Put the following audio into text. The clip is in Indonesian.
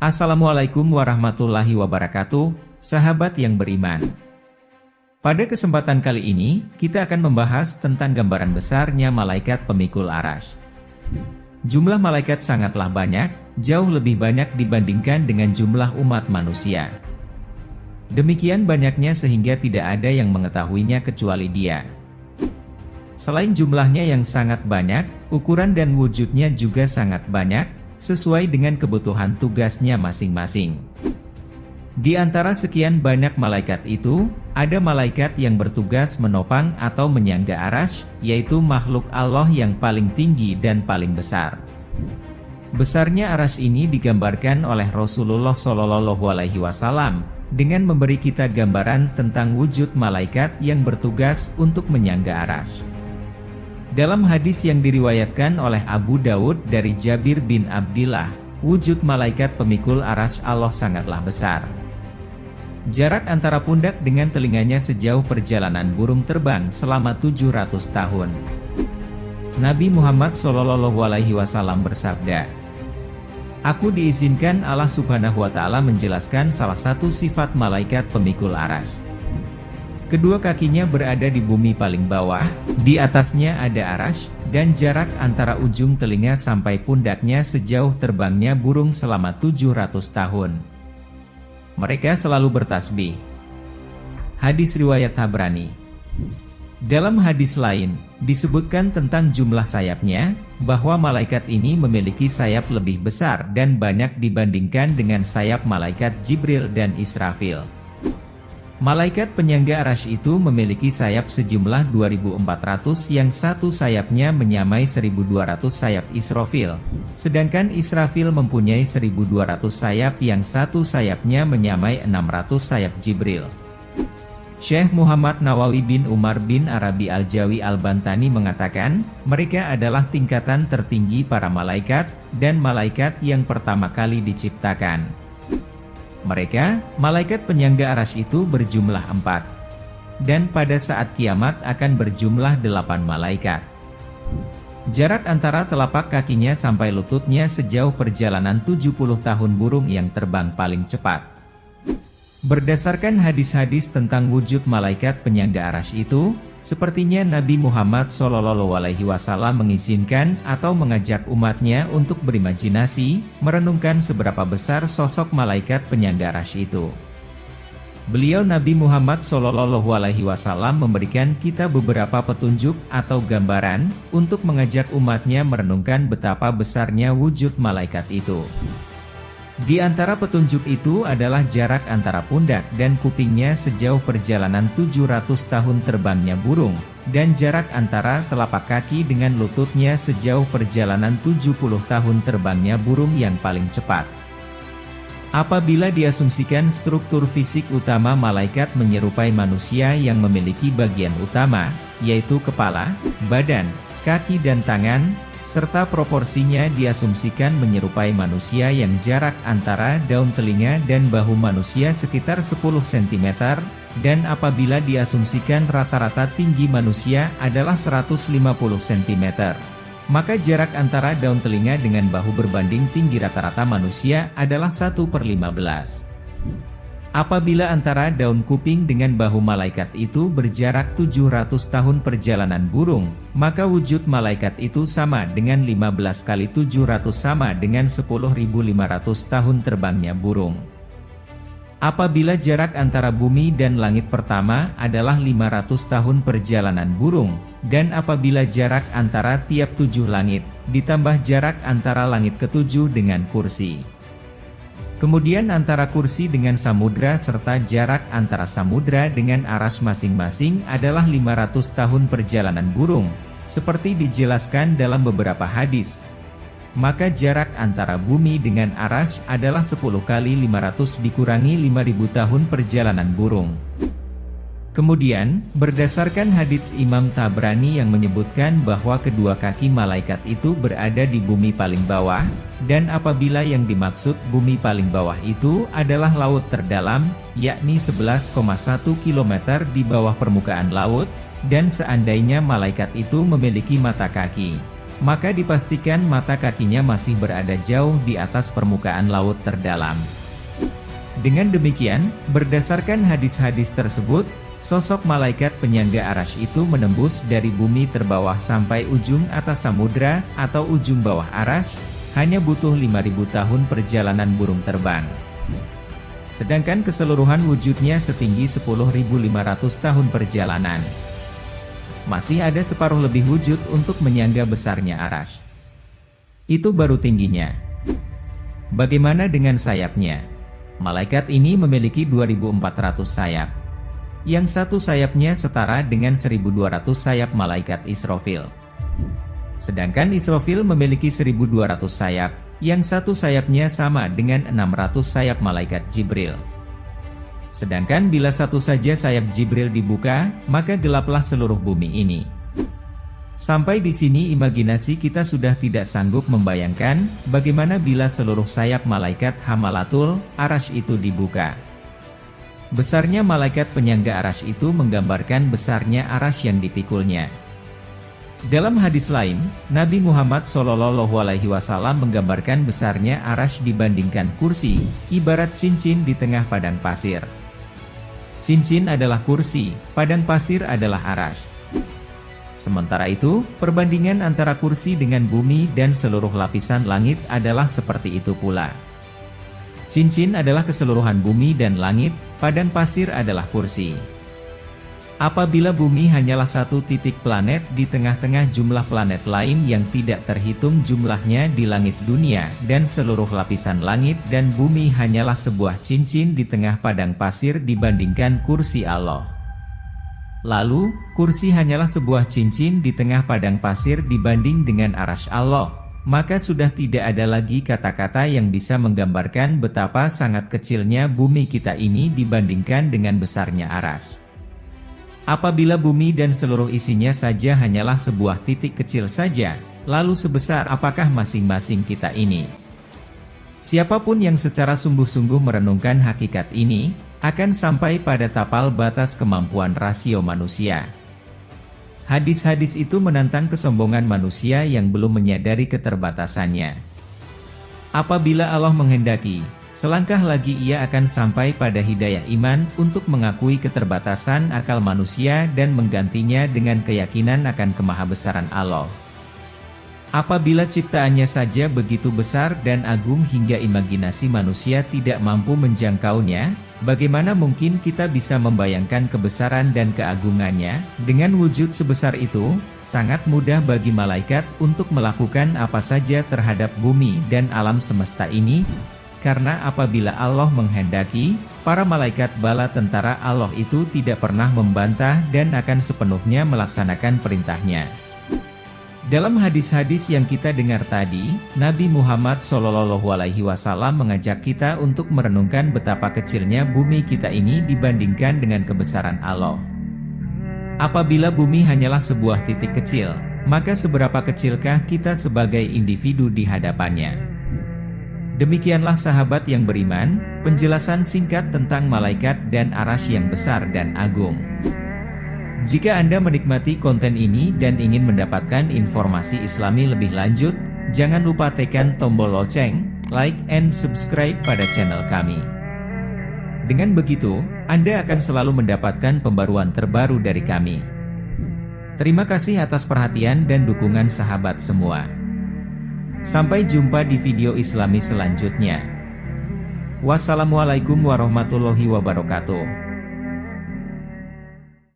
Assalamualaikum warahmatullahi wabarakatuh, sahabat yang beriman. Pada kesempatan kali ini, kita akan membahas tentang gambaran besarnya malaikat pemikul arasy. Jumlah malaikat sangatlah banyak, jauh lebih banyak dibandingkan dengan jumlah umat manusia. Demikian banyaknya sehingga tidak ada yang mengetahuinya kecuali Dia. Selain jumlahnya yang sangat banyak, ukuran dan wujudnya juga sangat banyak, sesuai dengan kebutuhan tugasnya masing-masing. Di antara sekian banyak malaikat itu, ada malaikat yang bertugas menopang atau menyangga arasy, yaitu makhluk Allah yang paling tinggi dan paling besar. Besarnya arasy ini digambarkan oleh Rasulullah SAW dengan memberi kita gambaran tentang wujud malaikat yang bertugas untuk menyangga arasy. Dalam hadis yang diriwayatkan oleh Abu Daud dari Jabir bin Abdillah, wujud malaikat pemikul arasy Allah sangatlah besar. Jarak antara pundak dengan telinganya sejauh perjalanan burung terbang selama 700 tahun. Nabi Muhammad SAW bersabda, "Aku diizinkan Allah Subhanahu wa Ta'ala menjelaskan salah satu sifat malaikat pemikul arasy. Kedua kakinya berada di bumi paling bawah, di atasnya ada arasy, dan jarak antara ujung telinga sampai pundaknya sejauh terbangnya burung selama 700 tahun. Mereka selalu bertasbih." Hadis riwayat Tabrani. Dalam hadis lain, disebutkan tentang jumlah sayapnya, bahwa malaikat ini memiliki sayap lebih besar dan banyak dibandingkan dengan sayap malaikat Jibril dan Israfil. Malaikat penyangga arasy itu memiliki sayap sejumlah 2.400 yang satu sayapnya menyamai 1.200 sayap Israfil, sedangkan Israfil mempunyai 1.200 sayap yang satu sayapnya menyamai 600 sayap Jibril. Syekh Muhammad Nawawi bin Umar bin Arabi Al-Jawi Al-Bantani mengatakan, mereka adalah tingkatan tertinggi para malaikat, dan malaikat yang pertama kali diciptakan. Mereka, malaikat penyangga arasy itu berjumlah 4. Dan pada saat kiamat akan berjumlah 8 malaikat. Jarak antara telapak kakinya sampai lututnya sejauh perjalanan 70 tahun burung yang terbang paling cepat. Berdasarkan hadis-hadis tentang wujud malaikat penyangga arasy itu, sepertinya Nabi Muhammad SAW mengizinkan atau mengajak umatnya untuk berimajinasi, merenungkan seberapa besar sosok malaikat penyangga arasy itu. Beliau Nabi Muhammad SAW memberikan kita beberapa petunjuk atau gambaran, untuk mengajak umatnya merenungkan betapa besarnya wujud malaikat itu. Di antara petunjuk itu adalah jarak antara pundak dan kupingnya sejauh perjalanan 700 tahun terbangnya burung, dan jarak antara telapak kaki dengan lututnya sejauh perjalanan 70 tahun terbangnya burung yang paling cepat. Apabila diasumsikan struktur fisik utama malaikat menyerupai manusia yang memiliki bagian utama, yaitu kepala, badan, kaki dan tangan, serta proporsinya diasumsikan menyerupai manusia yang jarak antara daun telinga dan bahu manusia sekitar 10 cm, dan apabila diasumsikan rata-rata tinggi manusia adalah 150 cm, maka jarak antara daun telinga dengan bahu berbanding tinggi rata-rata manusia adalah 1/15. Apabila antara daun kuping dengan bahu malaikat itu berjarak 700 tahun perjalanan burung, maka wujud malaikat itu sama dengan 15 kali 700 sama dengan 10.500 tahun terbangnya burung. Apabila jarak antara bumi dan langit pertama adalah 500 tahun perjalanan burung, dan apabila jarak antara tiap 7 langit, ditambah jarak antara langit ke-7 dengan kursi. Kemudian antara kursi dengan samudra serta jarak antara samudra dengan arasy masing-masing adalah 500 tahun perjalanan burung, seperti dijelaskan dalam beberapa hadis. Maka jarak antara bumi dengan arasy adalah 10 kali 500 dikurangi 5.000 tahun perjalanan burung. Kemudian, berdasarkan hadits Imam Tabrani yang menyebutkan bahwa kedua kaki malaikat itu berada di bumi paling bawah, dan apabila yang dimaksud bumi paling bawah itu adalah laut terdalam, yakni 11,1 km di bawah permukaan laut, dan seandainya malaikat itu memiliki mata kaki, maka dipastikan mata kakinya masih berada jauh di atas permukaan laut terdalam. Dengan demikian, berdasarkan hadis-hadis tersebut, sosok malaikat penyangga Arasy itu menembus dari bumi terbawah sampai ujung atas samudra atau ujung bawah Arasy, hanya butuh 5.000 tahun perjalanan burung terbang. Sedangkan keseluruhan wujudnya setinggi 10.500 tahun perjalanan. Masih ada separuh lebih wujud untuk menyangga besarnya Arasy. Itu baru tingginya. Bagaimana dengan sayapnya? Malaikat ini memiliki 2.400 sayap. Yang satu sayapnya setara dengan 1.200 sayap malaikat Israfil. Sedangkan Israfil memiliki 1.200 sayap, yang satu sayapnya sama dengan 600 sayap malaikat Jibril. Sedangkan bila satu saja sayap Jibril dibuka, maka gelaplah seluruh bumi ini. Sampai di sini imajinasi kita sudah tidak sanggup membayangkan, bagaimana bila seluruh sayap malaikat Hamalatul Arasy itu dibuka. Besarnya malaikat penyangga Arasy itu menggambarkan besarnya Arasy yang dipikulnya. Dalam hadis lain, Nabi Muhammad SAW menggambarkan besarnya Arasy dibandingkan kursi, ibarat cincin di tengah padang pasir. Cincin adalah kursi, padang pasir adalah Arasy. Sementara itu, perbandingan antara kursi dengan bumi dan seluruh lapisan langit adalah seperti itu pula. Cincin adalah keseluruhan bumi dan langit, padang pasir adalah kursi. Apabila bumi hanyalah satu titik planet di tengah-tengah jumlah planet lain yang tidak terhitung jumlahnya di langit dunia, dan seluruh lapisan langit dan bumi hanyalah sebuah cincin di tengah padang pasir dibandingkan kursi Allah. Lalu, kursi hanyalah sebuah cincin di tengah padang pasir dibanding dengan Arasy Allah, maka sudah tidak ada lagi kata-kata yang bisa menggambarkan betapa sangat kecilnya bumi kita ini dibandingkan dengan besarnya Arasy. Apabila bumi dan seluruh isinya saja hanyalah sebuah titik kecil saja, lalu sebesar apakah masing-masing kita ini? Siapapun yang secara sungguh-sungguh merenungkan hakikat ini, akan sampai pada tapal batas kemampuan rasio manusia. Hadis-hadis itu menantang kesombongan manusia yang belum menyadari keterbatasannya. Apabila Allah menghendaki, selangkah lagi ia akan sampai pada hidayah iman untuk mengakui keterbatasan akal manusia dan menggantinya dengan keyakinan akan kemahabesaran Allah. Apabila ciptaannya saja begitu besar dan agung hingga imajinasi manusia tidak mampu menjangkaunya, bagaimana mungkin kita bisa membayangkan kebesaran dan keagungannya? Dengan wujud sebesar itu, sangat mudah bagi malaikat untuk melakukan apa saja terhadap bumi dan alam semesta ini, karena apabila Allah menghendaki, para malaikat bala tentara Allah itu tidak pernah membantah dan akan sepenuhnya melaksanakan perintahnya. Dalam hadis-hadis yang kita dengar tadi, Nabi Muhammad SAW mengajak kita untuk merenungkan betapa kecilnya bumi kita ini dibandingkan dengan kebesaran Allah. Apabila bumi hanyalah sebuah titik kecil, maka seberapa kecilkah kita sebagai individu di hadapannya? Demikianlah sahabat yang beriman, penjelasan singkat tentang malaikat dan Arasy yang besar dan agung. Jika Anda menikmati konten ini dan ingin mendapatkan informasi Islami lebih lanjut, jangan lupa tekan tombol lonceng, like and subscribe pada channel kami. Dengan begitu, Anda akan selalu mendapatkan pembaruan terbaru dari kami. Terima kasih atas perhatian dan dukungan sahabat semua. Sampai jumpa di video Islami selanjutnya. Wassalamualaikum warahmatullahi wabarakatuh.